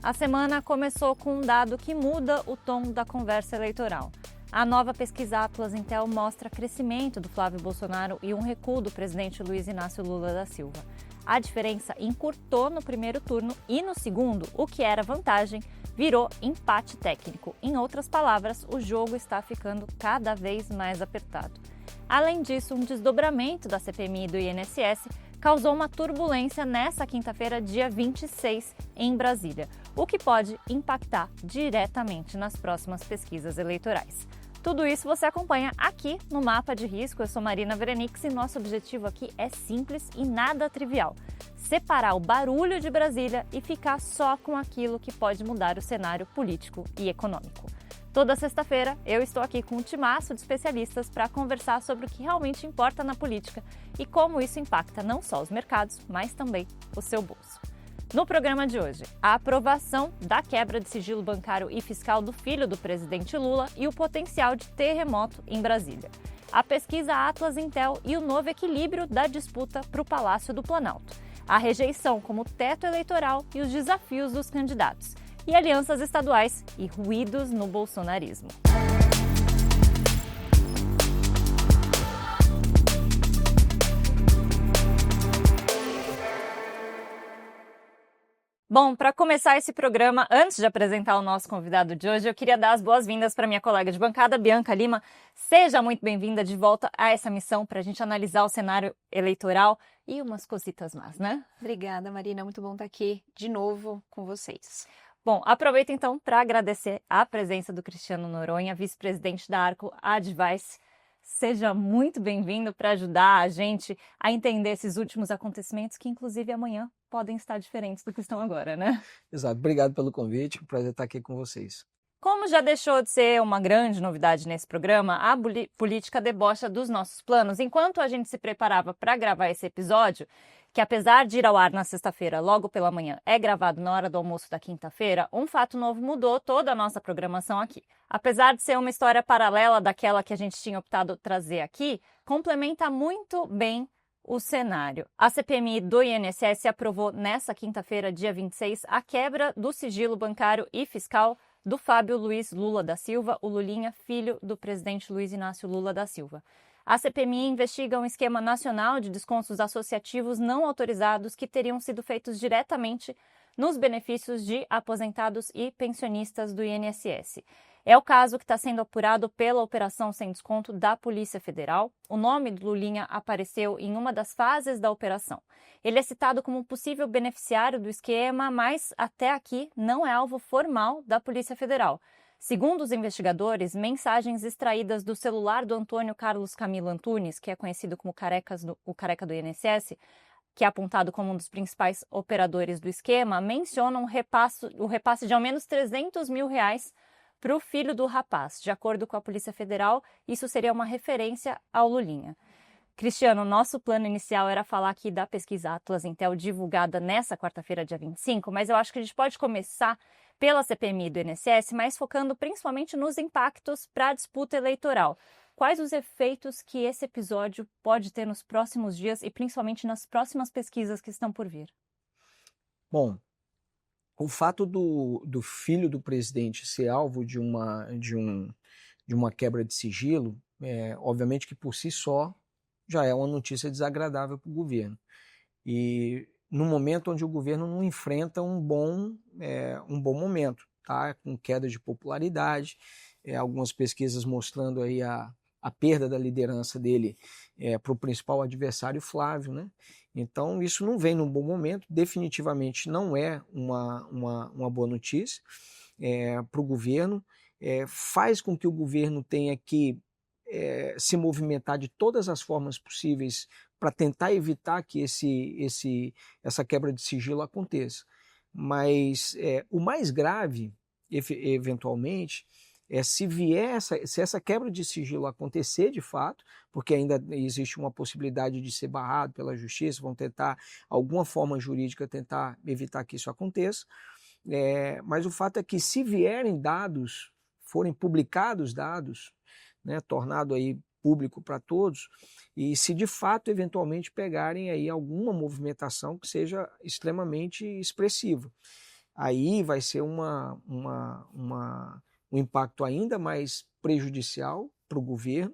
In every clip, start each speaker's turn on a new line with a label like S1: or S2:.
S1: A semana começou com um dado que muda o tom da conversa eleitoral. A nova pesquisa Atlas Intel mostra crescimento do Flávio Bolsonaro e um recuo do presidente Luiz Inácio Lula da Silva. A diferença encurtou no primeiro turno e no segundo, o que era vantagem, virou empate técnico. Em outras palavras, o jogo está ficando cada vez mais apertado. Além disso, um desdobramento da CPMI e do INSS causou uma turbulência nesta quinta-feira, dia 26, em Brasília, o que pode impactar diretamente nas próximas pesquisas eleitorais. Tudo isso você acompanha aqui no Mapa de Risco. Eu sou Marina Verenix e nosso objetivo aqui é simples e nada trivial: separar o barulho de Brasília e ficar só com aquilo que pode mudar o cenário político e econômico. Toda sexta-feira eu estou aqui com um timaço de especialistas para conversar sobre o que realmente importa na política e como isso impacta não só os mercados, mas também o seu bolso. No programa de hoje, a aprovação da quebra de sigilo bancário e fiscal do filho do presidente Lula e o potencial de terremoto em Brasília. A pesquisa Atlas Intel e o novo equilíbrio da disputa para o Palácio do Planalto. A rejeição como teto eleitoral e os desafios dos candidatos. E alianças estaduais e ruídos no bolsonarismo. Bom, para começar esse programa, antes de apresentar o nosso convidado de hoje, eu queria dar as boas-vindas para minha colega de bancada, Bianca Lima. Seja muito bem-vinda de volta a essa missão para a gente analisar o cenário eleitoral e umas cositas mais, né?
S2: Obrigada, Marina. Muito bom estar aqui de novo com vocês.
S1: Bom, aproveito então para agradecer a presença do Cristiano Noronha, vice-presidente da Arco Advice. Seja muito bem-vindo para ajudar a gente a entender esses últimos acontecimentos que, inclusive, amanhã podem estar diferentes do que estão agora, né?
S3: Exato. Obrigado pelo convite. Prazer estar aqui com vocês.
S1: Como já deixou de ser uma grande novidade nesse programa, a política debocha dos nossos planos. Enquanto a gente se preparava para gravar esse episódio, que apesar de ir ao ar na sexta-feira, logo pela manhã, é gravado na hora do almoço da quinta-feira, um fato novo mudou toda a nossa programação aqui. Apesar de ser uma história paralela daquela que a gente tinha optado trazer aqui, complementa muito bem o cenário. A CPMI do INSS aprovou nesta quinta-feira, dia 26, a quebra do sigilo bancário e fiscal do Fábio Luiz Lula da Silva, o Lulinha, filho do presidente Luiz Inácio Lula da Silva. A CPMI investiga um esquema nacional de descontos associativos não autorizados que teriam sido feitos diretamente nos benefícios de aposentados e pensionistas do INSS. É o caso que está sendo apurado pela Operação Sem Desconto da Polícia Federal. O nome do Lulinha apareceu em uma das fases da operação. Ele é citado como possível beneficiário do esquema, mas até aqui não é alvo formal da Polícia Federal. Segundo os investigadores, mensagens extraídas do celular do Antônio Carlos Camilo Antunes, que é conhecido como o careca do INSS, que é apontado como um dos principais operadores do esquema, mencionam o repasse de ao menos R$300 mil para o filho do rapaz. De acordo com a Polícia Federal, isso seria uma referência ao Lulinha. Cristiano, nosso plano inicial era falar aqui da pesquisa Atlas Intel divulgada nessa quarta-feira, dia 25, mas eu acho que a gente pode começar pela CPMI do INSS, mas focando principalmente nos impactos para a disputa eleitoral. Quais os efeitos que esse episódio pode ter nos próximos dias e principalmente nas próximas pesquisas que estão por vir?
S3: Bom, o fato do filho do presidente ser alvo de uma quebra de sigilo, obviamente que por si só já é uma notícia desagradável para o governo. E no momento onde o governo não enfrenta um bom momento, tá? Com queda de popularidade, algumas pesquisas mostrando aí a perda da liderança dele para o principal adversário, Flávio, né? Então isso não vem num bom momento, definitivamente não é uma boa notícia para o governo, faz com que o governo tenha que se movimentar de todas as formas possíveis para tentar evitar que essa quebra de sigilo aconteça. Mas o mais grave, eventualmente, se essa quebra de sigilo acontecer de fato, porque ainda existe uma possibilidade de ser barrado pela justiça, vão tentar, alguma forma jurídica, tentar evitar que isso aconteça, mas o fato é que se vierem dados, forem publicados dados, né, tornado aí público para todos, e se de fato eventualmente pegarem aí alguma movimentação que seja extremamente expressiva. aí vai ser um impacto ainda mais prejudicial para o governo.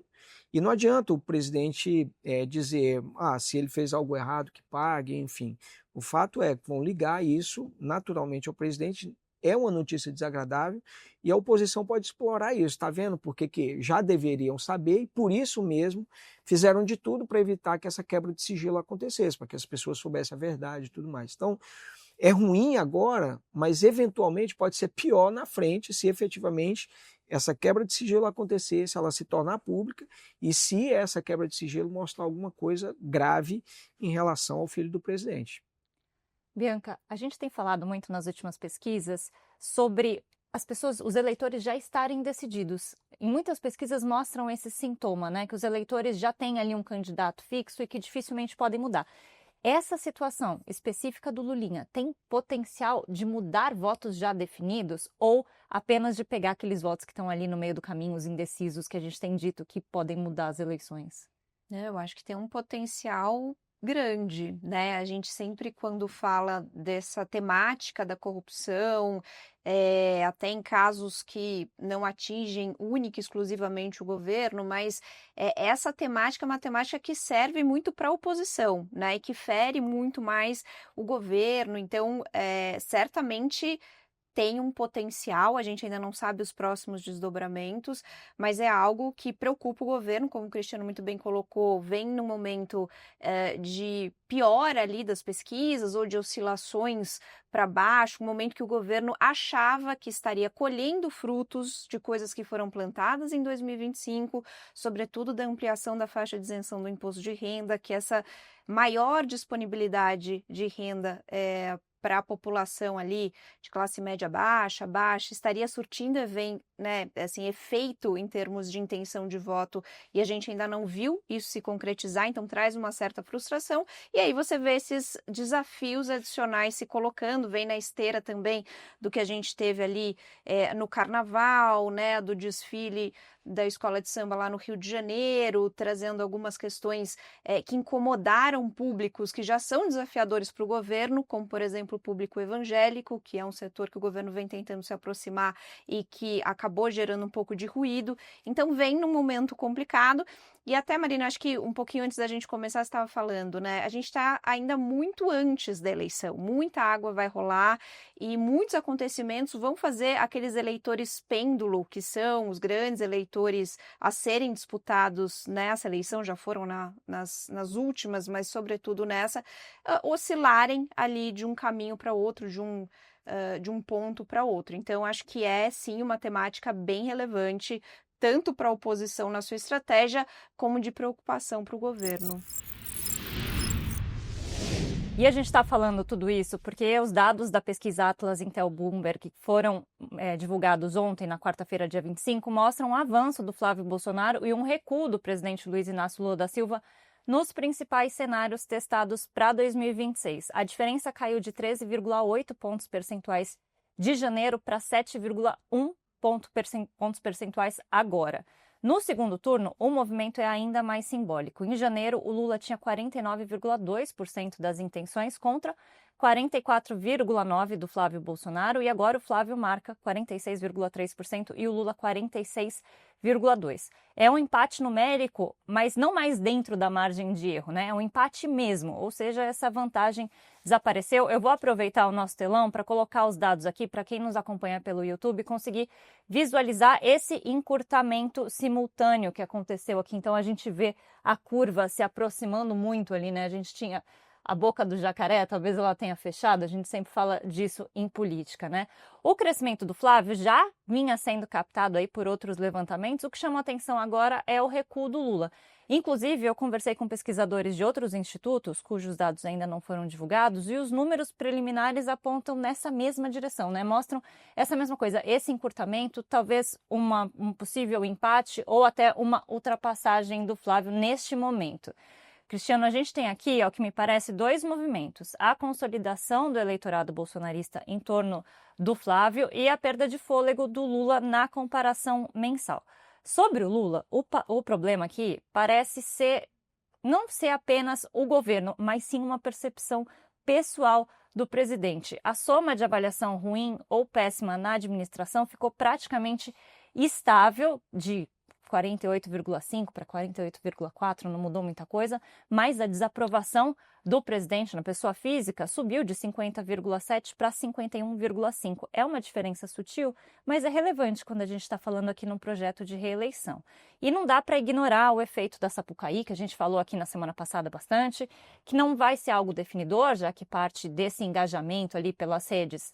S3: E não adianta o presidente dizer, se ele fez algo errado, que pague, enfim. O fato é que vão ligar isso naturalmente ao presidente, é uma notícia desagradável e a oposição pode explorar isso, está vendo? Porque que já deveriam saber e por isso mesmo fizeram de tudo para evitar que essa quebra de sigilo acontecesse, para que as pessoas soubessem a verdade e tudo mais. Então, é ruim agora, mas eventualmente pode ser pior na frente se efetivamente essa quebra de sigilo acontecer, se ela se tornar pública e se essa quebra de sigilo mostrar alguma coisa grave em relação ao filho do presidente.
S1: Bianca, a gente tem falado muito nas últimas pesquisas sobre as pessoas, os eleitores já estarem decididos. Em muitas pesquisas mostram esse sintoma, né? Que os eleitores já têm ali um candidato fixo e que dificilmente podem mudar. Essa situação específica do Lulinha tem potencial de mudar votos já definidos ou apenas de pegar aqueles votos que estão ali no meio do caminho, os indecisos que a gente tem dito que podem mudar as eleições?
S2: Eu acho que tem um potencial grande, né? A gente sempre, quando fala dessa temática da corrupção, até em casos que não atingem única e exclusivamente o governo, mas essa temática é uma temática que serve muito para a oposição, né? E que fere muito mais o governo. Então, certamente tem um potencial, a gente ainda não sabe os próximos desdobramentos, mas é algo que preocupa o governo, como o Cristiano muito bem colocou, vem num momento de piora ali das pesquisas ou de oscilações para baixo, um momento que o governo achava que estaria colhendo frutos de coisas que foram plantadas em 2025, sobretudo da ampliação da faixa de isenção do imposto de renda, que essa maior disponibilidade de renda para a população ali de classe média baixa, estaria surtindo efeito em termos de intenção de voto e a gente ainda não viu isso se concretizar, então traz uma certa frustração e aí você vê esses desafios adicionais se colocando, vem na esteira também do que a gente teve ali no carnaval, né, do desfile da escola de samba lá no Rio de Janeiro, trazendo algumas questões que incomodaram públicos que já são desafiadores para o governo, como por exemplo o público evangélico, que é um setor que o governo vem tentando se aproximar e que acabou gerando um pouco de ruído. Então vem num momento complicado. E até, Marina, acho que um pouquinho antes da gente começar, você estava falando, né? A gente está ainda muito antes da eleição, muita água vai rolar e muitos acontecimentos vão fazer aqueles eleitores pêndulo, que são os grandes eleitores a serem disputados nessa eleição, já foram nas últimas, mas sobretudo nessa, oscilarem ali de um caminho para outro, de um ponto para outro. Então, acho que é, sim, uma temática bem relevante, tanto para a oposição na sua estratégia, como de preocupação para o governo.
S1: E a gente está falando tudo isso porque os dados da pesquisa Atlas Intel Bloomberg, que foram divulgados ontem, na quarta-feira, dia 25, mostram um avanço do Flávio Bolsonaro e um recuo do presidente Luiz Inácio Lula da Silva nos principais cenários testados para 2026. A diferença caiu de 13,8 pontos percentuais de janeiro para 7,1 pontos percentuais agora. No segundo turno, o movimento é ainda mais simbólico. Em janeiro, o Lula tinha 49,2% das intenções contra 44,9% do Flávio Bolsonaro e agora o Flávio marca 46,3% e o Lula 46,2%. É um empate numérico, mas não mais dentro da margem de erro, né? É um empate mesmo, ou seja, essa vantagem desapareceu. Eu vou aproveitar o nosso telão para colocar os dados aqui para quem nos acompanha pelo YouTube conseguir visualizar esse encurtamento simultâneo que aconteceu aqui. Então a gente vê a curva se aproximando muito ali, né? A gente tinha a boca do jacaré, talvez ela tenha fechado, a gente sempre fala disso em política, né? O crescimento do Flávio já vinha sendo captado aí por outros levantamentos, o que chamou atenção agora é o recuo do Lula. Inclusive, eu conversei com pesquisadores de outros institutos, cujos dados ainda não foram divulgados, e os números preliminares apontam nessa mesma direção, né? Mostram essa mesma coisa, esse encurtamento, talvez um possível empate ou até uma ultrapassagem do Flávio neste momento. Cristiano, a gente tem aqui, o que me parece, dois movimentos. A consolidação do eleitorado bolsonarista em torno do Flávio e a perda de fôlego do Lula na comparação mensal. Sobre o Lula, o problema aqui parece não ser apenas o governo, mas sim uma percepção pessoal do presidente. A soma de avaliação ruim ou péssima na administração ficou praticamente estável, de 48,5 para 48,4, não mudou muita coisa, mas a desaprovação do presidente na pessoa física subiu de 50,7 para 51,5. É uma diferença sutil, mas é relevante quando a gente está falando aqui num projeto de reeleição. E não dá para ignorar o efeito da Sapucaí, que a gente falou aqui na semana passada bastante, que não vai ser algo definidor, já que parte desse engajamento ali pelas redes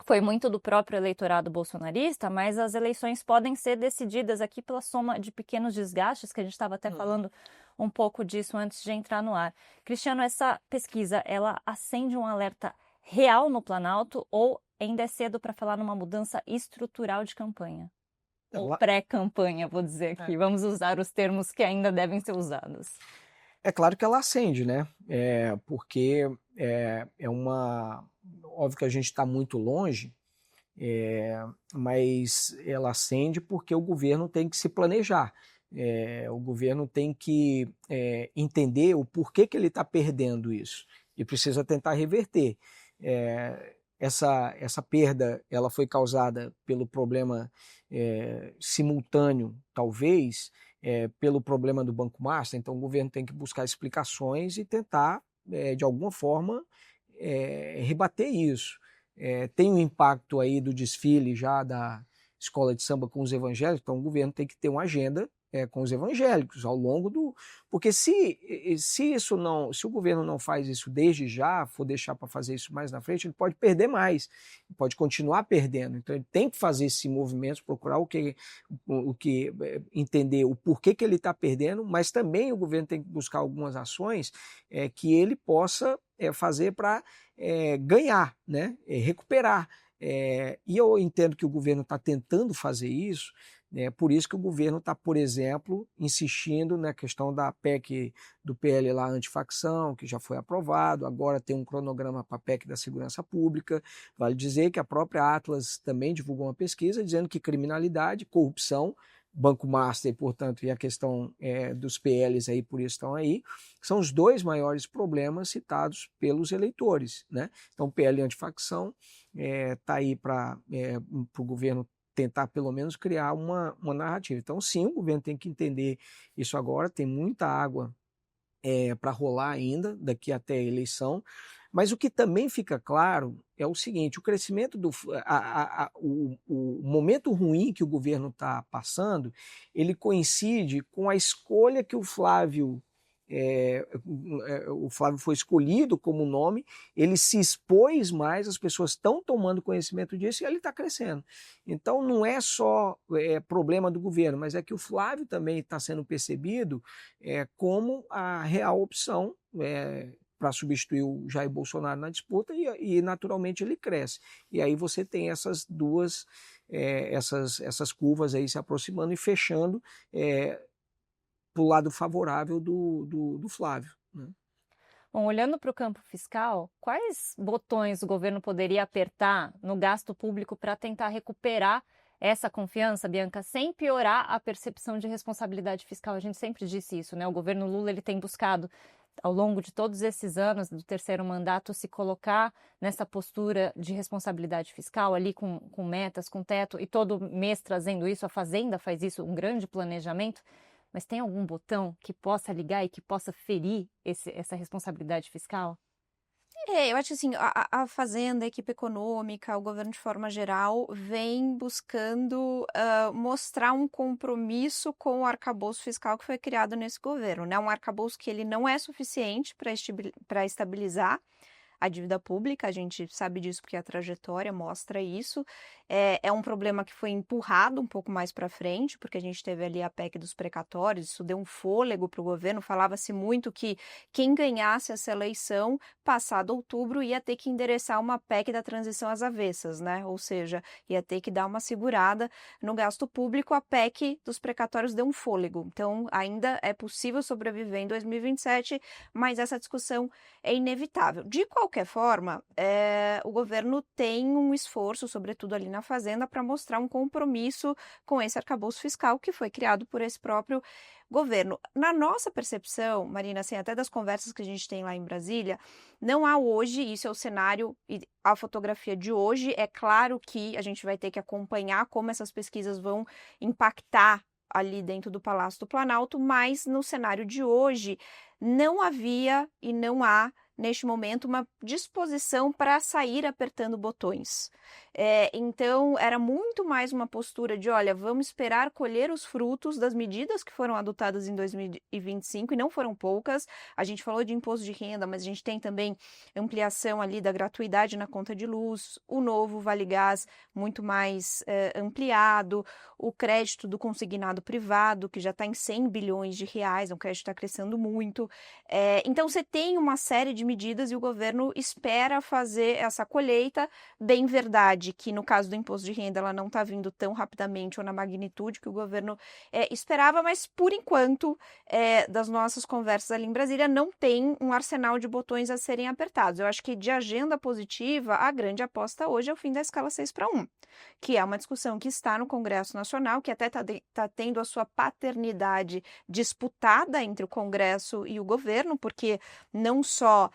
S1: foi muito do próprio eleitorado bolsonarista, mas as eleições podem ser decididas aqui pela soma de pequenos desgastes, que a gente estava até falando um pouco disso antes de entrar no ar. Cristiano, essa pesquisa, ela acende um alerta real no Planalto ou ainda é cedo para falar numa mudança estrutural de campanha? Ou pré-campanha, vou dizer aqui. Vamos usar os termos que ainda devem ser usados.
S3: É claro que ela acende, né? Porque é uma... Óbvio que a gente está muito longe, mas ela acende porque o governo tem que se planejar. O governo tem que entender o porquê que ele está perdendo isso e precisa tentar reverter. Essa perda ela foi causada pelo problema simultâneo, talvez, pelo problema do Banco Master. Então o governo tem que buscar explicações e tentar, de alguma forma, rebater isso. Tem um impacto aí do desfile já da escola de samba com os evangélicos, então o governo tem que ter uma agenda com os evangélicos ao longo do... Porque se o governo não faz isso desde já, for deixar para fazer isso mais na frente, ele pode perder mais, pode continuar perdendo. Então ele tem que fazer esse movimento, procurar entender o porquê que ele está perdendo, mas também o governo tem que buscar algumas ações que ele possa fazer para ganhar, né? Recuperar. E eu entendo que o governo está tentando fazer isso. Por isso que o governo está, por exemplo, insistindo na questão da PEC do PL lá antifacção, que já foi aprovado, agora tem um cronograma para a PEC da segurança pública. Vale dizer que a própria Atlas também divulgou uma pesquisa dizendo que criminalidade, corrupção, Banco Master, portanto, e a questão dos PLs aí, por isso estão aí, são os dois maiores problemas citados pelos eleitores, né? Então o PL antifacção está aí para o governo tentar pelo menos criar uma narrativa. Então sim, o governo tem que entender isso agora, tem muita água para rolar ainda daqui até a eleição, mas o que também fica claro é o seguinte: o crescimento o momento ruim que o governo está passando, ele coincide com a escolha que o Flávio foi escolhido como nome, ele se expôs mais, as pessoas estão tomando conhecimento disso e ele está crescendo. Então não é só problema do governo, mas é que o Flávio também está sendo percebido como a real opção para substituir o Jair Bolsonaro na disputa e naturalmente ele cresce. E aí você tem essas duas, essas curvas aí se aproximando e fechando para o lado favorável do Flávio, né?
S1: Bom, olhando para o campo fiscal, quais botões o governo poderia apertar no gasto público para tentar recuperar essa confiança, Bianca, sem piorar a percepção de responsabilidade fiscal? A gente sempre disse isso, né? O governo Lula ele tem buscado, ao longo de todos esses anos do terceiro mandato, se colocar nessa postura de responsabilidade fiscal, ali com metas, com teto, e todo mês trazendo isso. A Fazenda faz isso, um grande planejamento. Mas tem algum botão que possa ligar e que possa ferir essa responsabilidade fiscal?
S2: Eu acho que assim, a Fazenda, a equipe econômica, o governo de forma geral, vem buscando mostrar um compromisso com o arcabouço fiscal que foi criado nesse governo, né? Um arcabouço que ele não é suficiente para estabilizar a dívida pública, a gente sabe disso porque a trajetória mostra isso. É um problema que foi empurrado um pouco mais para frente, porque a gente teve ali a PEC dos precatórios, isso deu um fôlego para o governo. Falava-se muito que quem ganhasse essa eleição, passado outubro, ia ter que endereçar uma PEC da transição às avessas, né? Ou seja, ia ter que dar uma segurada no gasto público. A PEC dos precatórios deu um fôlego. Então, ainda é possível sobreviver em 2027, mas essa discussão é inevitável. De qualquer qualquer forma, o governo tem um esforço, sobretudo ali na Fazenda, para mostrar um compromisso com esse arcabouço fiscal que foi criado por esse próprio governo. Na nossa percepção, Marina, assim, até das conversas que a gente tem lá em Brasília, não há hoje, isso é o cenário e a fotografia de hoje. É claro que a gente vai ter que acompanhar como essas pesquisas vão impactar ali dentro do Palácio do Planalto, mas no cenário de hoje não havia e não há, neste momento, uma disposição para sair apertando botões. Então, era muito mais uma postura de, olha, vamos esperar colher os frutos das medidas que foram adotadas em 2025, e não foram poucas. A gente falou de imposto de renda, mas a gente tem também ampliação ali da gratuidade na conta de luz, o novo Vale Gás muito mais ampliado, o crédito do consignado privado, que já está em 100 bilhões de reais, o crédito está crescendo muito. Então, você tem uma série de medidas e o governo espera fazer essa colheita. Bem verdade que, no caso do imposto de renda, ela não está vindo tão rapidamente ou na magnitude que o governo esperava, mas, por enquanto, das nossas conversas ali em Brasília, não tem um arsenal de botões a serem apertados. Eu acho que, de agenda positiva, a grande aposta hoje é o fim da escala 6/1, que é uma discussão que está no Congresso Nacional, que até está tendo a sua paternidade disputada entre o Congresso e o governo, porque não só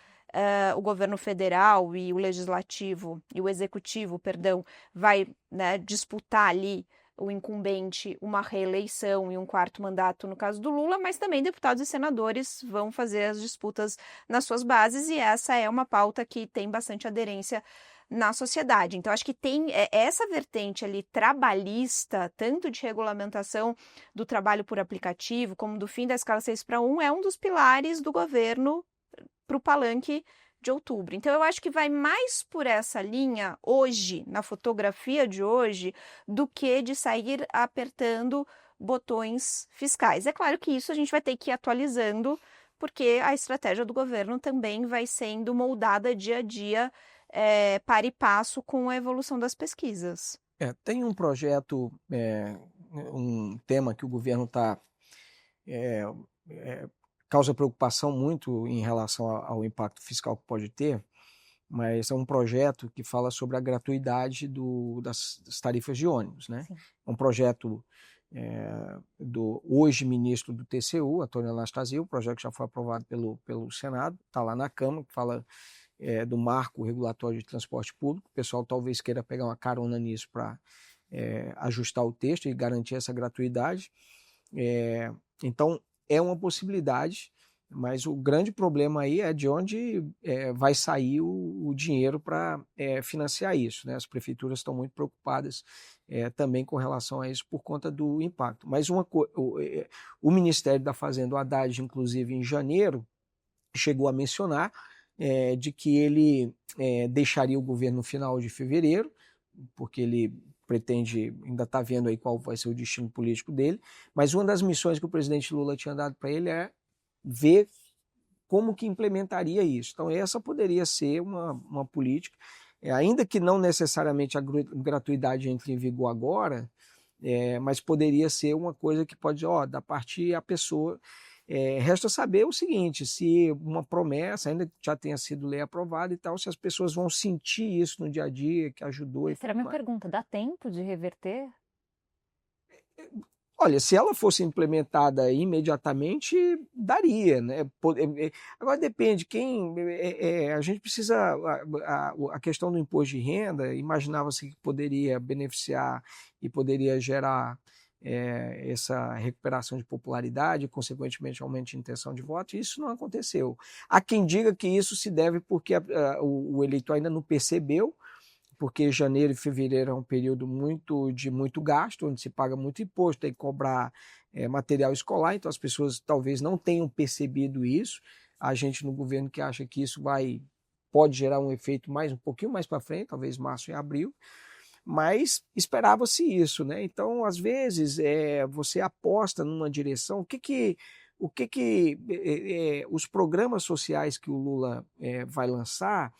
S2: o governo federal e o legislativo e o executivo, perdão, vai, né, disputar ali o incumbente uma reeleição e um quarto mandato no caso do Lula, mas também deputados e senadores vão fazer as disputas nas suas bases, e essa é uma pauta que tem bastante aderência na sociedade. Então, acho que tem essa vertente ali trabalhista, tanto de regulamentação do trabalho por aplicativo, como do fim da escala 6/1, é um dos pilares do governo para o palanque de outubro. Então, eu acho que vai mais por essa linha hoje, na fotografia de hoje, do que de sair apertando botões fiscais. É claro que isso a gente vai ter que ir atualizando, porque a estratégia do governo também vai sendo moldada dia a dia, para e passo com a evolução das pesquisas.
S3: Tem um projeto, um tema que o governo está causa preocupação muito em relação ao impacto fiscal que pode ter, mas é um projeto que fala sobre a gratuidade das tarifas de ônibus, né?
S1: Sim.
S3: É um projeto do hoje ministro do TCU, Antônio Anastasia, o projeto que já foi aprovado pelo Senado, está lá na Câmara, que fala do marco regulatório de transporte público. O pessoal talvez queira pegar uma carona nisso para ajustar o texto e garantir essa gratuidade. Então, é uma possibilidade, mas o grande problema aí é de onde vai sair o dinheiro para financiar isso, né? As prefeituras estão muito preocupadas também com relação a isso por conta do impacto. Mas o Ministério da Fazenda, o Haddad, inclusive em janeiro, chegou a mencionar de que ele deixaria o governo no final de fevereiro, porque ele pretende, ainda está vendo aí qual vai ser o destino político dele, mas uma das missões que o presidente Lula tinha dado para ele é ver como que implementaria isso. Então essa poderia ser uma política, ainda que não necessariamente a gratuidade entre em vigor agora, mas poderia ser uma coisa que pode, da partir a pessoa... resta saber o seguinte, se uma promessa, ainda que já tenha sido lei aprovada e tal, se as pessoas vão sentir isso no dia a dia, que ajudou.
S1: Essa era a minha pergunta, dá tempo de reverter?
S3: Olha, se ela fosse implementada imediatamente, daria, né? Agora depende, a gente precisa, a questão do imposto de renda, imaginava-se que poderia beneficiar e poderia gerar essa recuperação de popularidade, consequentemente aumento de intenção de voto, e isso não aconteceu. Há quem diga que isso se deve porque o eleitor ainda não percebeu, porque janeiro e fevereiro é um período de muito gasto, onde se paga muito imposto, tem que cobrar material escolar, então as pessoas talvez não tenham percebido isso. A gente no governo que acha que isso pode gerar um efeito um pouquinho mais para frente, talvez março e abril, mas esperava-se isso, né? Então, às vezes, você aposta numa direção. O que os programas sociais que o Lula vai lançar,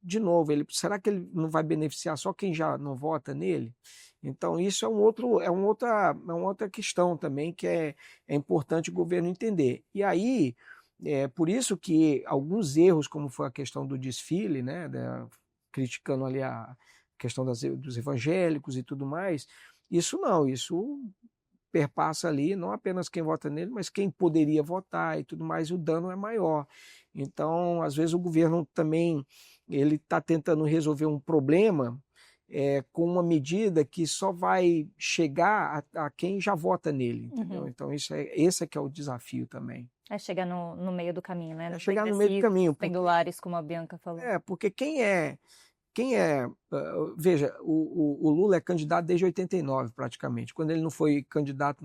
S3: de novo, será que ele não vai beneficiar só quem já não vota nele? Então, isso é uma outra questão também que é importante o governo entender. E aí, Por isso que alguns erros, como foi a questão do desfile, né, criticando ali a questão dos evangélicos e tudo mais, isso perpassa ali não apenas quem vota nele, mas quem poderia votar e tudo mais, e o dano é maior. Então, às vezes o governo também ele está tentando resolver um problema com uma medida que só vai chegar a quem já vota nele, entendeu?
S1: Uhum.
S3: Então, esse é que é o desafio também.
S1: É chegar no meio do caminho, né?
S3: É chegar no meio do caminho.
S1: Pendulares, como a Bianca falou.
S3: Porque veja, o Lula é candidato desde 89 praticamente, quando ele não foi candidato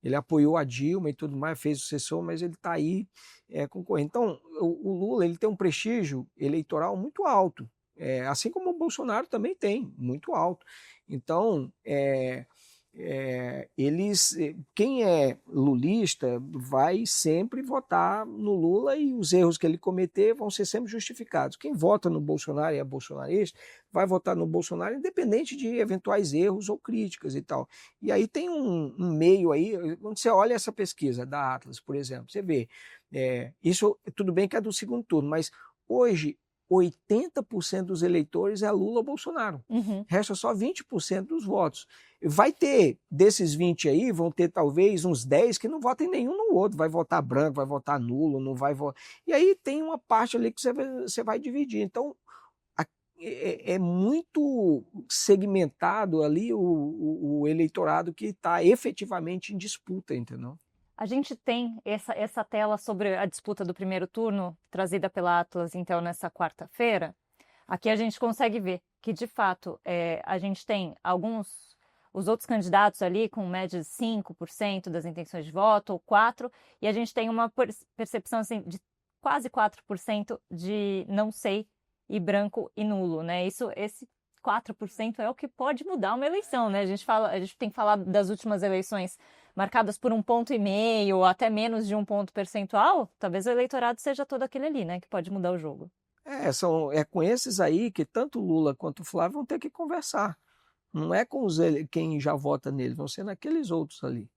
S3: ele apoiou a Dilma e tudo mais, fez sucessor, mas ele está aí concorrendo. Então, o Lula ele tem um prestígio eleitoral muito alto, assim como o Bolsonaro também tem, muito alto. Então, quem é lulista vai sempre votar no Lula e os erros que ele cometer vão ser sempre justificados. Quem vota no Bolsonaro e é bolsonarista vai votar no Bolsonaro independente de eventuais erros ou críticas e tal. E aí tem um meio aí, quando você olha essa pesquisa da Atlas, por exemplo, você vê, isso tudo bem que é do segundo turno, mas hoje 80% dos eleitores é Lula ou Bolsonaro.
S1: Uhum.
S3: Resta só 20% dos votos. Vai ter, desses 20 aí, vão ter talvez uns 10 que não votem nenhum no outro. Vai votar branco, vai votar nulo, não vai votar. E aí tem uma parte ali que você vai dividir. Então, é muito segmentado ali o eleitorado que está efetivamente em disputa, entendeu?
S1: A gente tem essa tela sobre a disputa do primeiro turno, trazida pela Atlas, então, nessa quarta-feira. Aqui a gente consegue ver que, de fato, a gente tem os outros candidatos ali com média de 5% das intenções de voto, ou 4%, e a gente tem uma percepção assim, de quase 4% de não sei e branco e nulo, né? Esse 4% é o que pode mudar uma eleição, né? A gente tem que falar das últimas eleições marcadas por 1,5 ponto, ou até menos de 1 ponto percentual, talvez o eleitorado seja todo aquele ali, né? Que pode mudar o jogo.
S3: É com esses aí que tanto o Lula quanto o Flávio vão ter que conversar. Não é com quem já vota nele, vão ser naqueles outros ali.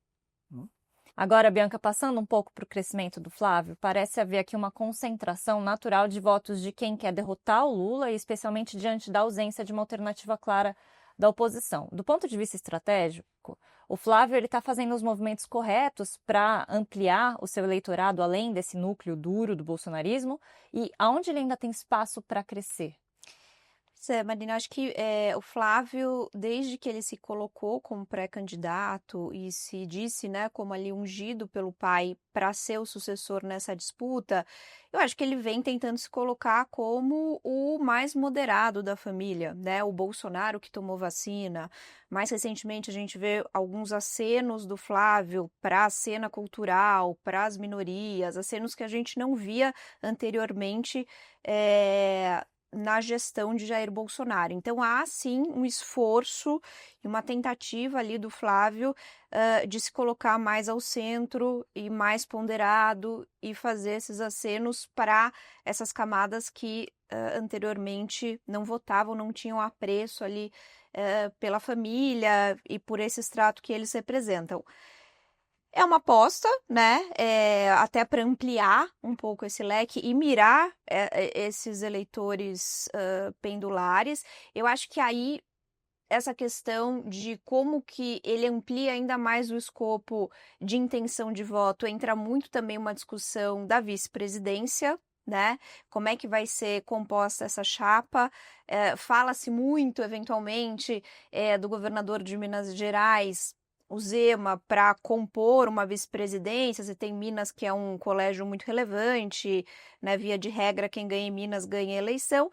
S1: Agora, Bianca, passando um pouco para o crescimento do Flávio, parece haver aqui uma concentração natural de votos de quem quer derrotar o Lula, e especialmente diante da ausência de uma alternativa clara da oposição. Do ponto de vista estratégico, o Flávio está fazendo os movimentos corretos para ampliar o seu eleitorado além desse núcleo duro do bolsonarismo, e aonde ele ainda tem espaço para crescer?
S2: Marina, acho que o Flávio, desde que ele se colocou como pré-candidato e se disse, né, como ali ungido pelo pai para ser o sucessor nessa disputa, eu acho que ele vem tentando se colocar como o mais moderado da família, né, o Bolsonaro que tomou vacina. Mais recentemente a gente vê alguns acenos do Flávio para a cena cultural, para as minorias, acenos que a gente não via anteriormente na gestão de Jair Bolsonaro. Então, há sim um esforço e uma tentativa ali do Flávio de se colocar mais ao centro e mais ponderado e fazer esses acenos para essas camadas que anteriormente não votavam, não tinham apreço ali pela família e por esse extrato que eles representam. É uma aposta, né, até para ampliar um pouco esse leque e mirar esses eleitores pendulares. Eu acho que aí essa questão de como que ele amplia ainda mais o escopo de intenção de voto entra muito também uma discussão da vice-presidência, né? Como é que vai ser composta essa chapa? Fala-se muito, eventualmente, do governador de Minas Gerais, o Zema, para compor uma vice-presidência. Você tem Minas, que é um colégio muito relevante, né? Via de regra, quem ganha em Minas ganha a eleição.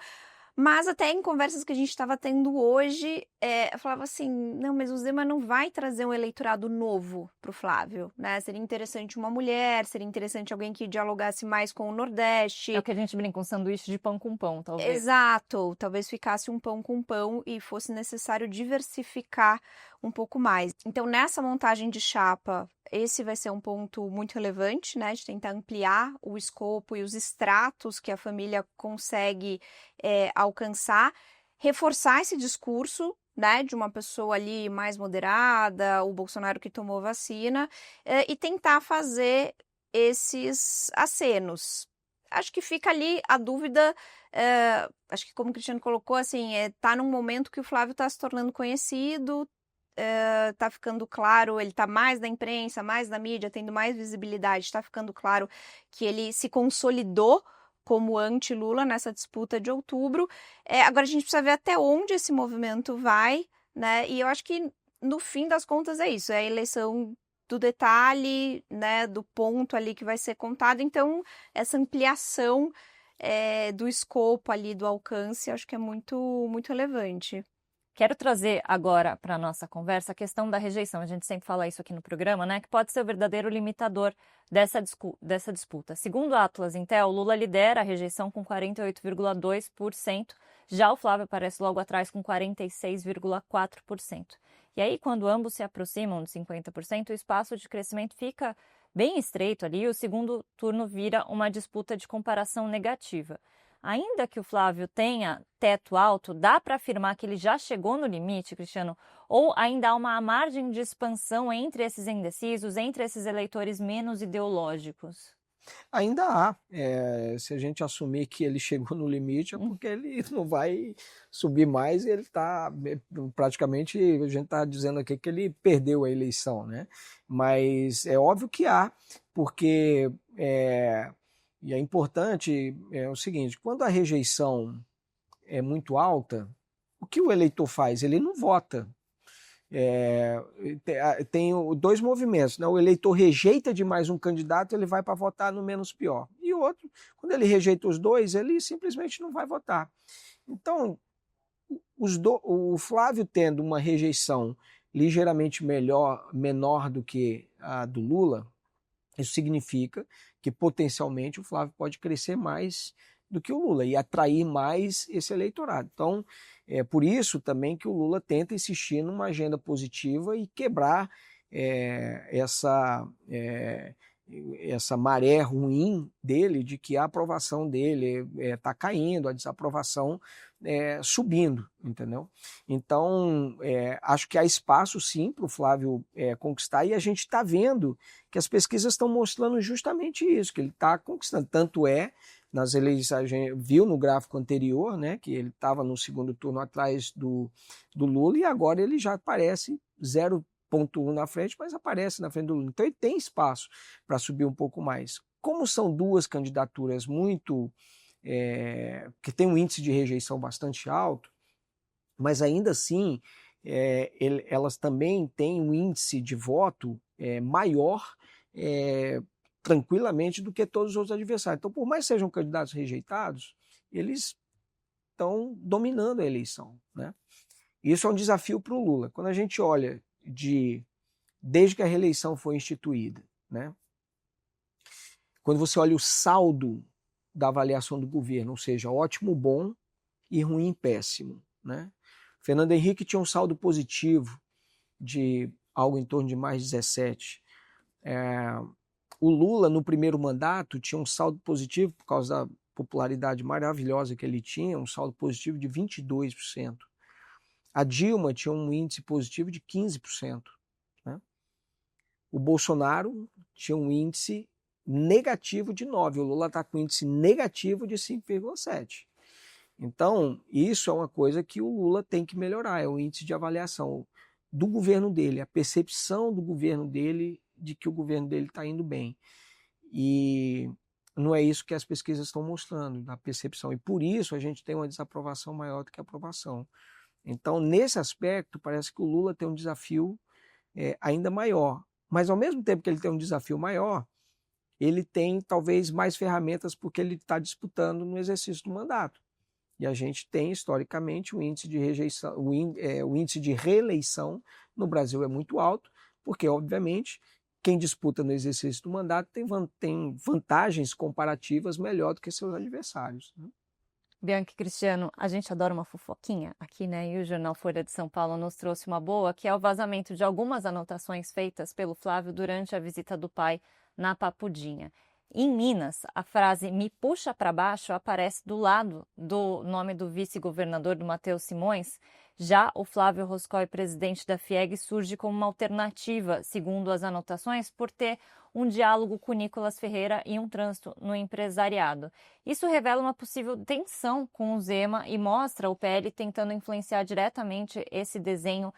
S2: Mas até em conversas que a gente estava tendo hoje, eu falava assim, não, mas o Zema não vai trazer um eleitorado novo para o Flávio, né? Seria interessante uma mulher, seria interessante alguém que dialogasse mais com o Nordeste.
S1: É o que a gente brinca, um sanduíche de pão com pão, talvez.
S2: Exato, talvez ficasse um pão com pão e fosse necessário diversificar um pouco mais. Então, nessa montagem de chapa, esse vai ser um ponto muito relevante, né? De tentar ampliar o escopo e os estratos que a família consegue alcançar, reforçar esse discurso, né, de uma pessoa ali mais moderada, o Bolsonaro que tomou vacina, e tentar fazer esses acenos. Acho que fica ali a dúvida, acho que como o Cristiano colocou, assim, tá num momento que o Flávio está se tornando conhecido, tá ficando claro, ele tá mais na imprensa, mais na mídia, tendo mais visibilidade, tá ficando claro que ele se consolidou como anti-Lula nessa disputa de outubro. Agora a gente precisa ver até onde esse movimento vai, né? E eu acho que no fim das contas é isso, é a eleição do detalhe, né, do ponto ali que vai ser contado. Então, essa ampliação do escopo ali, do alcance, acho que é muito, muito relevante.
S1: Quero trazer agora para a nossa conversa a questão da rejeição. A gente sempre fala isso aqui no programa, né? Que pode ser o verdadeiro limitador dessa disputa. Segundo a Atlas Intel, Lula lidera a rejeição com 48,2%. Já o Flávio aparece logo atrás com 46,4%. E aí, quando ambos se aproximam de 50%, o espaço de crescimento fica bem estreito ali e o segundo turno vira uma disputa de comparação negativa. Ainda que o Flávio tenha teto alto, dá para afirmar que ele já chegou no limite, Cristiano? Ou ainda há uma margem de expansão entre esses indecisos, entre esses eleitores menos ideológicos?
S3: Ainda há. Se a gente assumir que ele chegou no limite, é porque ele não vai subir mais e ele está praticamente, a gente está dizendo aqui que ele perdeu a eleição, né? Mas é óbvio que há, porque e é importante o seguinte, quando a rejeição é muito alta, o que o eleitor faz? Ele não vota. Tem dois movimentos, né? O eleitor rejeita demais um candidato, ele vai para votar no menos pior. E o outro, quando ele rejeita os dois, ele simplesmente não vai votar. Então, o Flávio tendo uma rejeição ligeiramente menor do que a do Lula, isso significa que potencialmente o Flávio pode crescer mais do que o Lula e atrair mais esse eleitorado. Então, é por isso também que o Lula tenta insistir numa agenda positiva e quebrar essa maré ruim dele de que a aprovação dele está caindo, a desaprovação subindo, entendeu? Então, acho que há espaço sim para o Flávio conquistar e a gente está vendo que as pesquisas estão mostrando justamente isso, que ele está conquistando. Tanto nas eleições, a gente viu no gráfico anterior, né, que ele estava no segundo turno atrás do Lula e agora ele já aparece 0,1 na frente, mas aparece na frente do Lula. Então ele tem espaço para subir um pouco mais. Como são duas candidaturas que tem um índice de rejeição bastante alto, mas ainda assim elas também têm um índice de voto maior tranquilamente do que todos os outros adversários. Então, por mais que sejam candidatos rejeitados, eles estão dominando a eleição, né? Isso é um desafio para o Lula. Quando a gente olha desde que a reeleição foi instituída, né? Quando você olha o saldo da avaliação do governo, ou seja, ótimo, bom e ruim, péssimo, né? Fernando Henrique tinha um saldo positivo de algo em torno de mais 17. O Lula, no primeiro mandato, tinha um saldo positivo, por causa da popularidade maravilhosa que ele tinha, um saldo positivo de 22%. A Dilma tinha um índice positivo de 15%. Né? O Bolsonaro tinha um índice negativo de 9%. O Lula está com índice negativo de 5,7%. Então, isso é uma coisa que o Lula tem que melhorar, é o índice de avaliação do governo dele, a percepção do governo dele de que o governo dele está indo bem. E não é isso que as pesquisas estão mostrando, da percepção. E por isso a gente tem uma desaprovação maior do que a aprovação. Então, nesse aspecto, parece que o Lula tem um desafio ainda maior. Mas, ao mesmo tempo que ele tem um desafio maior, ele tem talvez mais ferramentas porque ele está disputando no exercício do mandato. E a gente tem, historicamente, o índice de rejeição, o índice de reeleição no Brasil é muito alto, porque, obviamente, quem disputa no exercício do mandato tem vantagens comparativas melhor do que seus adversários. Né?
S1: Bianca e Cristiano, a gente adora uma fofoquinha aqui, né? E o jornal Folha de São Paulo nos trouxe uma boa, que é o vazamento de algumas anotações feitas pelo Flávio durante a visita do pai na Papudinha. Em Minas, a frase "me puxa para baixo" aparece do lado do nome do vice-governador do Matheus Simões. Já o Flávio Roscoe, presidente da FIEG, surge como uma alternativa, segundo as anotações, por ter um diálogo com Nicolas Ferreira e um trânsito no empresariado. Isso revela uma possível tensão com o Zema e mostra o PL tentando influenciar diretamente esse desenho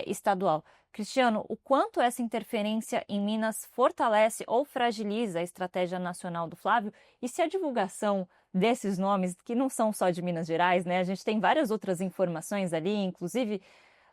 S1: estadual. Cristiano, o quanto essa interferência em Minas fortalece ou fragiliza a estratégia nacional do Flávio? E se a divulgação desses nomes, que não são só de Minas Gerais, né? A gente tem várias outras informações ali, inclusive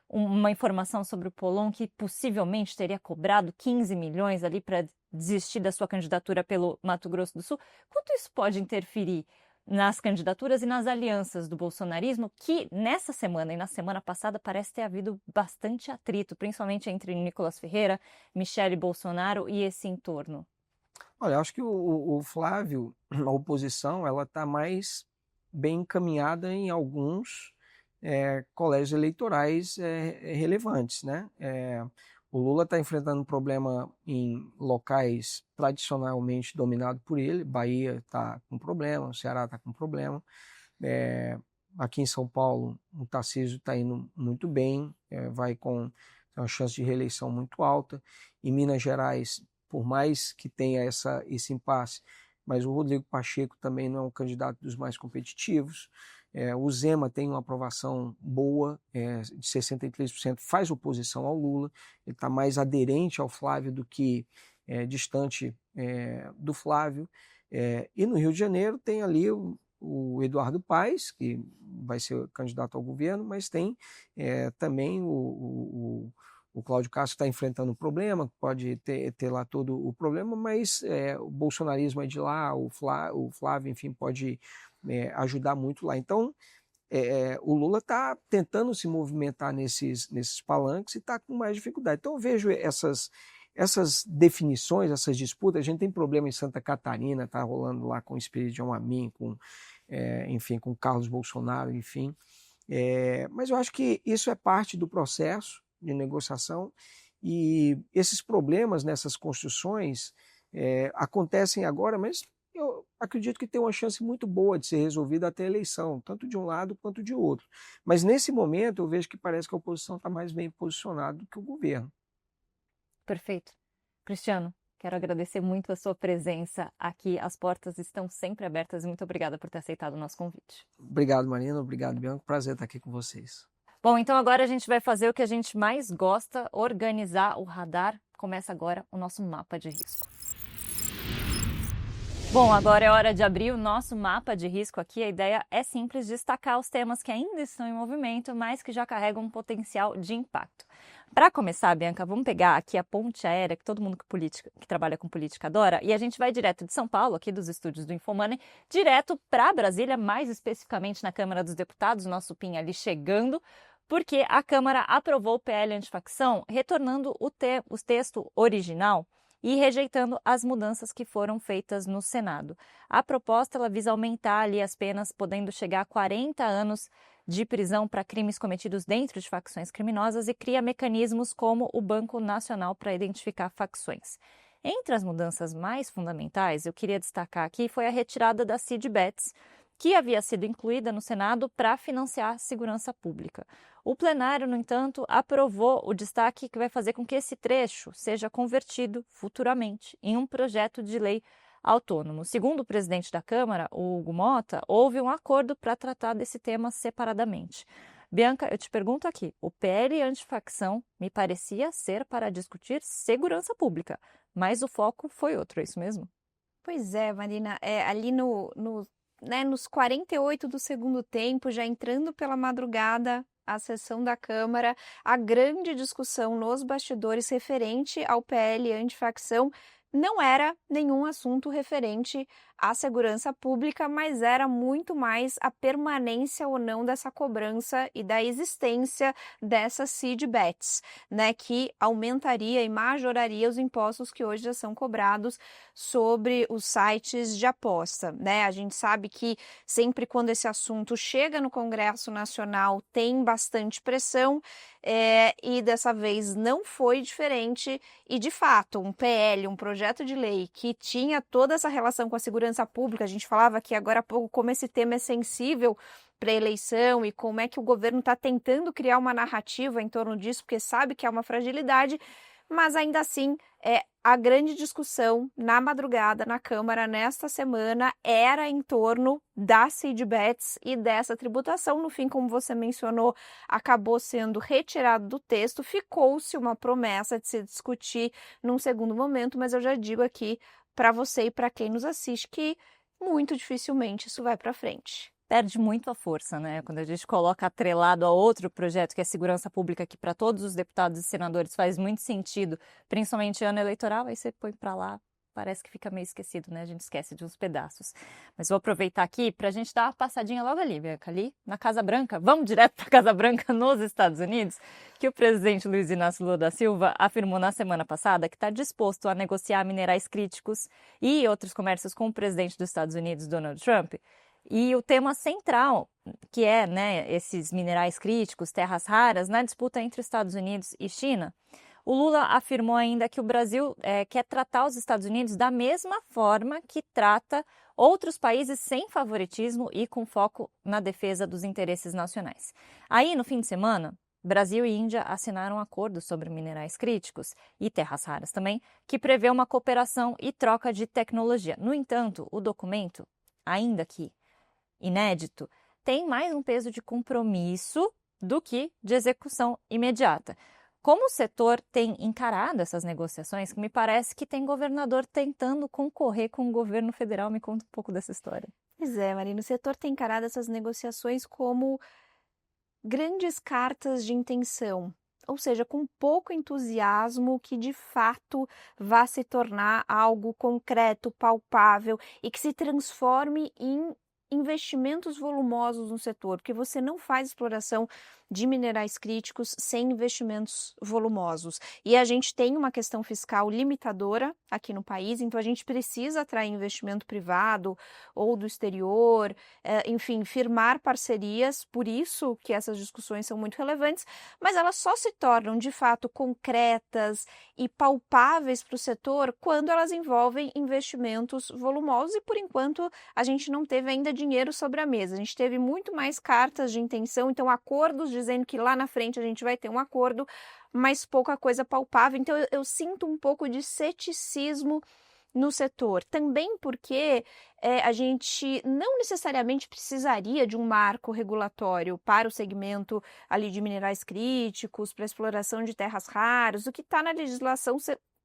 S1: uma informação sobre o Polon que possivelmente teria cobrado 15 milhões ali para desistir da sua candidatura pelo Mato Grosso do Sul. Quanto isso pode interferir nas candidaturas e nas alianças do bolsonarismo, que nessa semana e na semana passada parece ter havido bastante atrito, principalmente entre Nicolas Ferreira, Michele Bolsonaro e esse entorno?
S3: Olha, acho que o Flávio, a oposição, ela está mais bem encaminhada em alguns colégios eleitorais relevantes, né? O Lula está enfrentando um problema em locais tradicionalmente dominados por ele. Bahia está com problema, o Ceará está com problema. Aqui em São Paulo, o Tarcísio está indo muito bem, vai com uma chance de reeleição muito alta. Em Minas Gerais, por mais que tenha esse impasse, mas o Rodrigo Pacheco também não é um candidato dos mais competitivos. O Zema tem uma aprovação boa, de 63%, faz oposição ao Lula, ele está mais aderente ao Flávio do que distante do Flávio. E no Rio de Janeiro tem ali o Eduardo Paes, que vai ser candidato ao governo, mas tem também o Cláudio Castro está enfrentando um problema, pode ter lá todo o problema, mas o bolsonarismo é de lá, o Flávio, enfim, pode ajudar muito lá. Então, o Lula está tentando se movimentar nesses palanques e está com mais dificuldade. Então, eu vejo essas definições, essas disputas. A gente tem problema em Santa Catarina, está rolando lá com o Espírito Amin, enfim, com Carlos Bolsonaro, enfim. Mas eu acho que isso é parte do processo de negociação e esses problemas nessas construções acontecem agora, mas eu acredito que tem uma chance muito boa de ser resolvida até a eleição, tanto de um lado quanto de outro. Mas nesse momento eu vejo que parece que a oposição está mais bem posicionada do que o governo.
S1: Perfeito. Cristiano, quero agradecer muito a sua presença aqui. As portas estão sempre abertas e muito obrigada por ter aceitado o nosso convite.
S3: Obrigado, Marina. Obrigado, Bianca. Prazer estar aqui com vocês.
S1: Bom, então agora a gente vai fazer o que a gente mais gosta, organizar o radar. Começa agora o nosso mapa de risco. Bom, agora é hora de abrir o nosso mapa de risco aqui. A ideia é simples, destacar os temas que ainda estão em movimento, mas que já carregam um potencial de impacto. Para começar, Bianca, vamos pegar aqui a ponte aérea, que todo mundo que trabalha com política adora, e a gente vai direto de São Paulo, aqui dos estúdios do InfoMoney, direto para Brasília, mais especificamente na Câmara dos Deputados, nosso PIN ali chegando, porque a Câmara aprovou o PL antifacção, retornando o texto original e rejeitando as mudanças que foram feitas no Senado. A proposta ela visa aumentar ali as penas, podendo chegar a 40 anos de prisão para crimes cometidos dentro de facções criminosas e cria mecanismos como o Banco Nacional para identificar facções. Entre as mudanças mais fundamentais, eu queria destacar aqui foi a retirada da CID-Bets, que havia sido incluída no Senado para financiar a segurança pública. O plenário, no entanto, aprovou o destaque que vai fazer com que esse trecho seja convertido futuramente em um projeto de lei autônomo. Segundo o presidente da Câmara, o Hugo Mota, houve um acordo para tratar desse tema separadamente. Bianca, eu te pergunto aqui, o PL antifacção me parecia ser para discutir segurança pública, mas o foco foi outro, é isso mesmo?
S2: Pois é, Marina, ali nos 48 do segundo tempo, já entrando pela madrugada, a sessão da Câmara, a grande discussão nos bastidores referente ao PL antifacção não era nenhum assunto referente a segurança pública, mas era muito mais a permanência ou não dessa cobrança e da existência dessas seed bets, né, que aumentaria e majoraria os impostos que hoje já são cobrados sobre os sites de aposta, né? A gente sabe que sempre quando esse assunto chega no Congresso Nacional tem bastante pressão, e dessa vez não foi diferente e, de fato, um PL, um projeto de lei que tinha toda essa relação com a segurança pública, a gente falava aqui agora há pouco como esse tema é sensível para a eleição e como é que o governo está tentando criar uma narrativa em torno disso, porque sabe que é uma fragilidade, mas ainda assim, a grande discussão na madrugada na Câmara nesta semana era em torno das seed bets e dessa tributação. No fim, como você mencionou, acabou sendo retirado do texto, ficou-se uma promessa de se discutir num segundo momento, mas eu já digo aqui para você e para quem nos assiste que muito dificilmente isso vai para frente.
S1: Perde muito a força, né? Quando a gente coloca atrelado a outro projeto, que é a segurança pública, que para todos os deputados e senadores faz muito sentido, principalmente ano eleitoral, aí você põe para lá, parece que fica meio esquecido, né? A gente esquece de uns pedaços. Mas vou aproveitar aqui para a gente dar uma passadinha logo ali, Bianca, ali na Casa Branca. Vamos direto para a Casa Branca nos Estados Unidos, que o presidente Luiz Inácio Lula da Silva afirmou na semana passada que está disposto a negociar minerais críticos e outros comércios com o presidente dos Estados Unidos, Donald Trump. E o tema central, que é, né, esses minerais críticos, terras raras, na disputa entre Estados Unidos e China, o Lula afirmou ainda que o Brasil quer tratar os Estados Unidos da mesma forma que trata outros países sem favoritismo e com foco na defesa dos interesses nacionais. Aí, no fim de semana, Brasil e Índia assinaram um acordo sobre minerais críticos e terras raras também, que prevê uma cooperação e troca de tecnologia. No entanto, o documento, ainda que inédito, tem mais um peso de compromisso do que de execução imediata. Como o setor tem encarado essas negociações, que me parece que tem governador tentando concorrer com o governo federal. Me conta um pouco dessa história.
S2: Pois é, Marina, o setor tem encarado essas negociações como grandes cartas de intenção, ou seja, com pouco entusiasmo que de fato vá se tornar algo concreto, palpável e que se transforme em investimentos volumosos no setor, porque você não faz exploração de minerais críticos sem investimentos volumosos. E a gente tem uma questão fiscal limitadora aqui no país, então a gente precisa atrair investimento privado ou do exterior, enfim, firmar parcerias, por isso que essas discussões são muito relevantes, mas elas só se tornam de fato concretas e palpáveis para o setor quando elas envolvem investimentos volumosos e por enquanto a gente não teve ainda dinheiro sobre a mesa, a gente teve muito mais cartas de intenção, então acordos dizendo que lá na frente a gente vai ter um acordo, mas pouca coisa palpável. Então eu sinto um pouco de ceticismo no setor, também porque a gente não necessariamente precisaria de um marco regulatório para o segmento ali de minerais críticos, para a exploração de terras raras, o que está na legislação,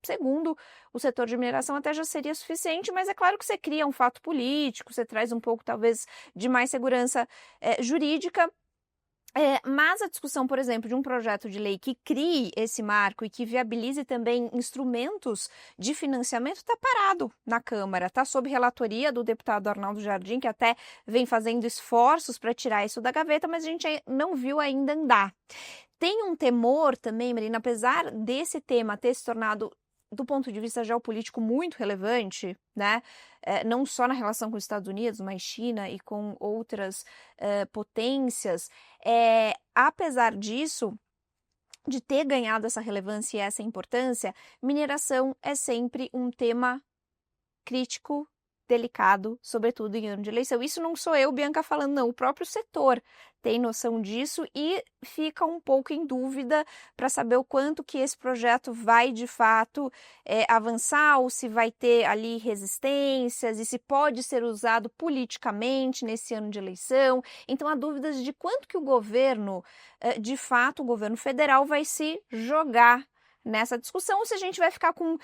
S2: segundo o setor de mineração, até já seria suficiente, mas é claro que você cria um fato político, você traz um pouco, talvez, de mais segurança jurídica. Mas a discussão, por exemplo, de um projeto de lei que crie esse marco e que viabilize também instrumentos de financiamento está parado na Câmara, está sob relatoria do deputado Arnaldo Jardim, que até vem fazendo esforços para tirar isso da gaveta, mas a gente não viu ainda andar. Tem um temor também, Marina, apesar desse tema ter se tornado, do ponto de vista geopolítico, muito relevante, né? Não só na relação com os Estados Unidos, mas China e com outras potências. Apesar disso, de ter ganhado essa relevância e essa importância, mineração é sempre um tema crítico, delicado, sobretudo em ano de eleição. Isso não sou eu, Bianca, falando, não. O próprio setor tem noção disso e fica um pouco em dúvida para saber o quanto que esse projeto vai, de fato, avançar ou se vai ter ali resistências e se pode ser usado politicamente nesse ano de eleição. Então, há dúvidas de quanto que o governo, de fato, o governo federal vai se jogar nessa discussão, ou se a gente vai ficar com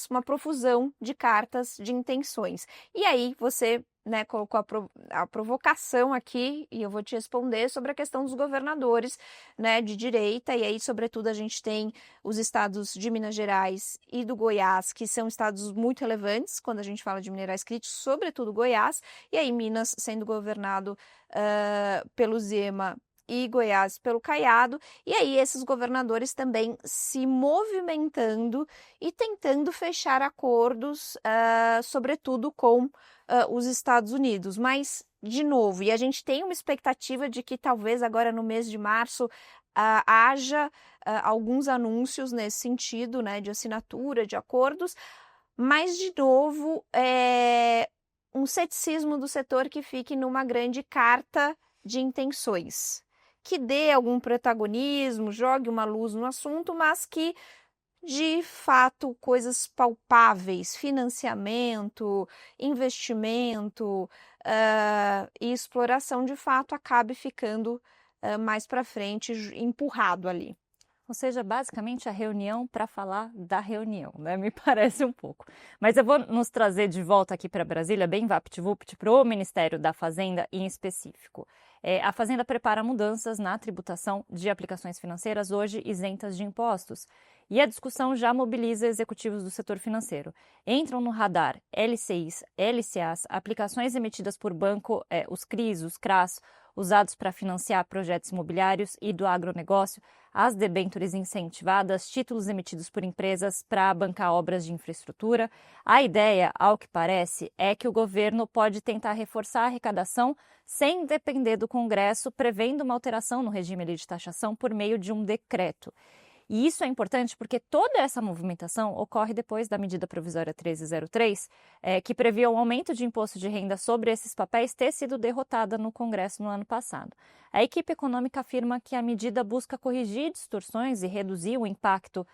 S2: uma profusão de cartas de intenções. E aí você né, colocou a provocação aqui, e eu vou te responder sobre a questão dos governadores, né, de direita, e aí, sobretudo, a gente tem os estados de Minas Gerais e do Goiás, que são estados muito relevantes quando a gente fala de minerais críticos, sobretudo Goiás, e aí Minas sendo governado pelo Zema e Goiás pelo Caiado, e aí esses governadores também se movimentando e tentando fechar acordos, sobretudo com os Estados Unidos. Mas, de novo, e a gente tem uma expectativa de que talvez agora no mês de março haja alguns anúncios nesse sentido, né, de assinatura de acordos, mas, de novo, um ceticismo do setor que fique numa grande carta de intenções, que dê algum protagonismo, jogue uma luz no assunto, mas que, de fato, coisas palpáveis, financiamento, investimento e exploração, de fato, acabe ficando mais para frente, empurrado ali.
S1: Ou seja, basicamente a reunião para falar da reunião, né? Me parece um pouco. Mas eu vou nos trazer de volta aqui para Brasília, bem vapt-vupt, para o Ministério da Fazenda em específico. A Fazenda prepara mudanças na tributação de aplicações financeiras hoje isentas de impostos. E a discussão já mobiliza executivos do setor financeiro. Entram no radar LCIs, LCAs, aplicações emitidas por banco, os CRIs, os CRAs, usados para financiar projetos imobiliários e do agronegócio, as debêntures incentivadas, títulos emitidos por empresas para bancar obras de infraestrutura. A ideia, ao que parece, é que o governo pode tentar reforçar a arrecadação sem depender do Congresso, prevendo uma alteração no regime de taxação por meio de um decreto. E isso é importante porque toda essa movimentação ocorre depois da medida provisória 1303, que previa um aumento de imposto de renda sobre esses papéis ter sido derrotada no Congresso no ano passado. A equipe econômica afirma que a medida busca corrigir distorções e reduzir o impacto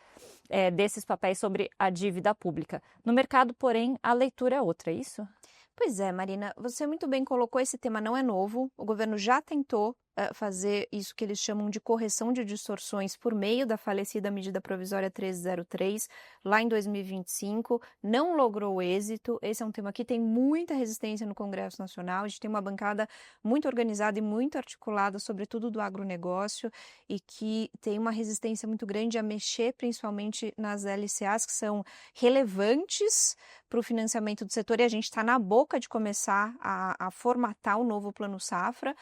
S1: desses papéis sobre a dívida pública. No mercado, porém, a leitura é outra, é isso?
S2: Pois é, Marina, você muito bem colocou, esse tema não é novo, o governo já tentou fazer isso que eles chamam de correção de distorções por meio da falecida medida provisória 1303, lá em 2025, não logrou êxito. Esse é um tema que tem muita resistência no Congresso Nacional, a gente tem uma bancada muito organizada e muito articulada, sobretudo do agronegócio, e que tem uma resistência muito grande a mexer principalmente nas LCAs, que são relevantes para o financiamento do setor, e a gente está na boca de começar a formatar o novo Plano Safra.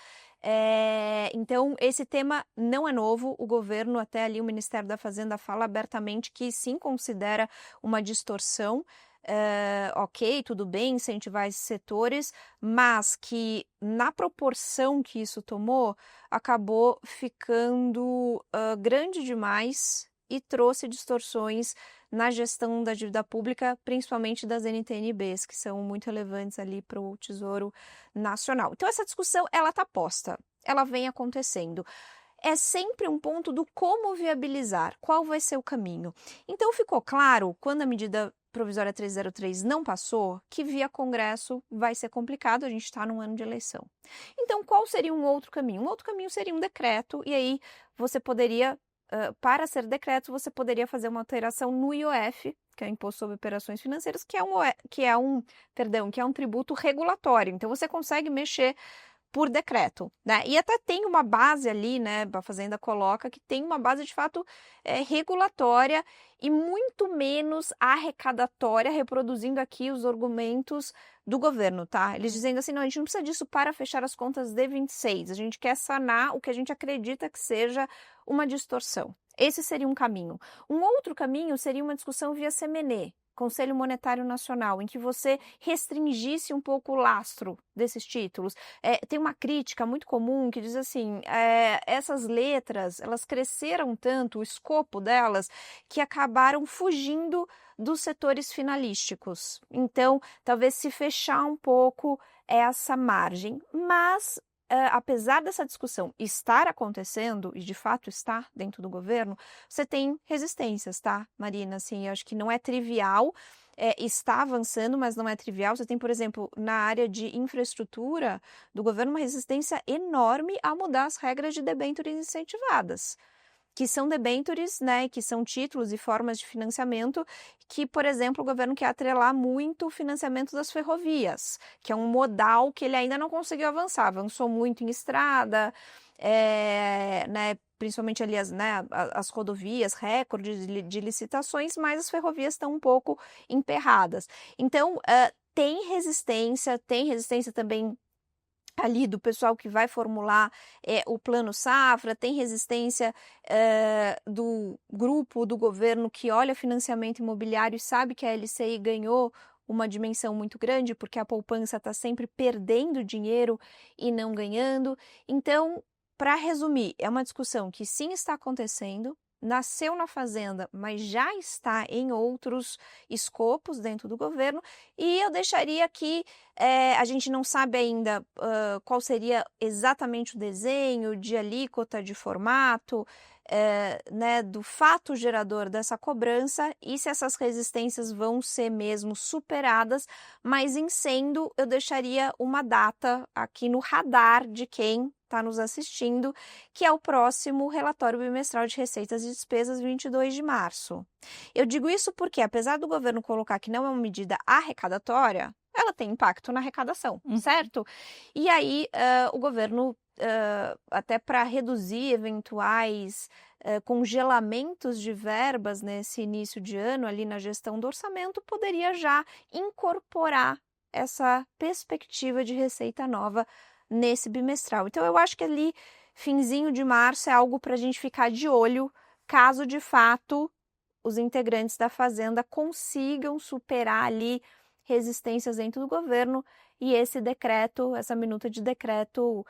S2: Então, esse tema não é novo, o governo, até ali o Ministério da Fazenda fala abertamente que sim considera uma distorção, ok, tudo bem incentivar esses setores, mas que na proporção que isso tomou, acabou ficando grande demais e trouxe distorções na gestão da dívida pública, principalmente das NTN-Bs, que são muito relevantes ali para o Tesouro Nacional. Então, essa discussão, ela está posta, ela vem acontecendo. É sempre um ponto do como viabilizar, qual vai ser o caminho. Então, ficou claro, quando a medida provisória 1303 não passou, que via Congresso vai ser complicado, a gente está num ano de eleição. Então, qual seria um outro caminho? Um outro caminho seria um decreto, e aí você poderia... para ser decreto, você poderia fazer uma alteração no IOF, que é o Imposto sobre Operações Financeiras, que é um tributo regulatório. Então, você consegue mexer por decreto, né? E até tem uma base ali, né? A Fazenda coloca que tem uma base, de fato, regulatória e muito menos arrecadatória, reproduzindo aqui os argumentos do governo, tá? Eles dizendo assim, não, a gente não precisa disso para fechar as contas de 26, a gente quer sanar o que a gente acredita que seja uma distorção. Esse seria um caminho. Um outro caminho seria uma discussão via CMN, Conselho Monetário Nacional, em que você restringisse um pouco o lastro desses títulos. Tem uma crítica muito comum que diz assim, essas letras, elas cresceram tanto, o escopo delas, que acabaram fugindo dos setores finalísticos. Então, talvez se fechar um pouco essa margem, mas... apesar dessa discussão estar acontecendo, e de fato está dentro do governo, você tem resistências, tá, Marina? Assim, eu acho que não é trivial, está avançando, mas não é trivial. Você tem, por exemplo, na área de infraestrutura do governo, uma resistência enorme a mudar as regras de debêntures incentivadas. que são debêntures, né, que são títulos e formas de financiamento que, por exemplo, o governo quer atrelar muito o financiamento das ferrovias, que é um modal que ele ainda não conseguiu avançar, avançou muito em estrada, né, principalmente ali as rodovias, recordes de licitações, mas as ferrovias estão um pouco emperradas. Então, tem resistência também ali do pessoal que vai formular o plano safra, tem resistência do grupo do governo que olha financiamento imobiliário e sabe que a LCI ganhou uma dimensão muito grande, porque a poupança está sempre perdendo dinheiro e não ganhando. Então, para resumir, é uma discussão que sim está acontecendo, nasceu na Fazenda, mas já está em outros escopos dentro do governo, e eu deixaria que a gente não sabe ainda qual seria exatamente o desenho de alíquota, de formato, né, do fato gerador dessa cobrança e se essas resistências vão ser mesmo superadas, mas em sendo, eu deixaria uma data aqui no radar de quem está nos assistindo, que é o próximo relatório bimestral de receitas e despesas, 22 de março. Eu digo isso porque, apesar do governo colocar que não é uma medida arrecadatória, ela tem impacto na arrecadação, certo? E aí, o governo, até para reduzir eventuais congelamentos de verbas nesse início de ano, ali na gestão do orçamento, poderia já incorporar essa perspectiva de receita nova nesse bimestral. Então, eu acho que ali, finzinho de março, é algo para a gente ficar de olho, caso de fato os integrantes da Fazenda consigam superar ali resistências dentro do governo e esse decreto, essa minuta de decreto,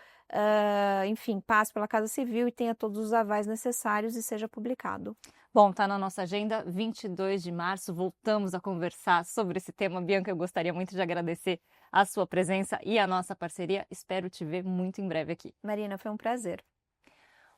S2: enfim, passe pela Casa Civil e tenha todos os avais necessários e seja publicado.
S1: Bom, tá na nossa agenda, 22 de março, voltamos a conversar sobre esse tema. Bianca, eu gostaria muito de agradecer a sua presença e a nossa parceria. Espero te ver muito em breve aqui.
S2: Marina, foi um prazer.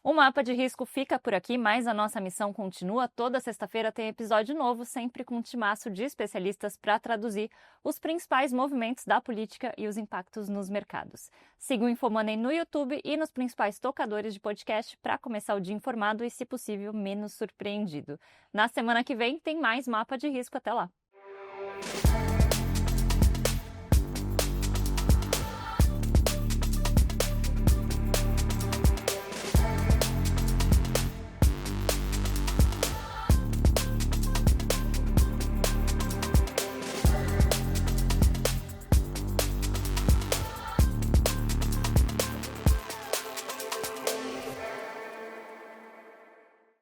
S1: O Mapa de Risco fica por aqui, mas a nossa missão continua. Toda sexta-feira tem episódio novo, sempre com um timaço de especialistas para traduzir os principais movimentos da política e os impactos nos mercados. Siga o Infomoney no YouTube e nos principais tocadores de podcast para começar o dia informado e, se possível, menos surpreendido. Na semana que vem tem mais Mapa de Risco. Até lá!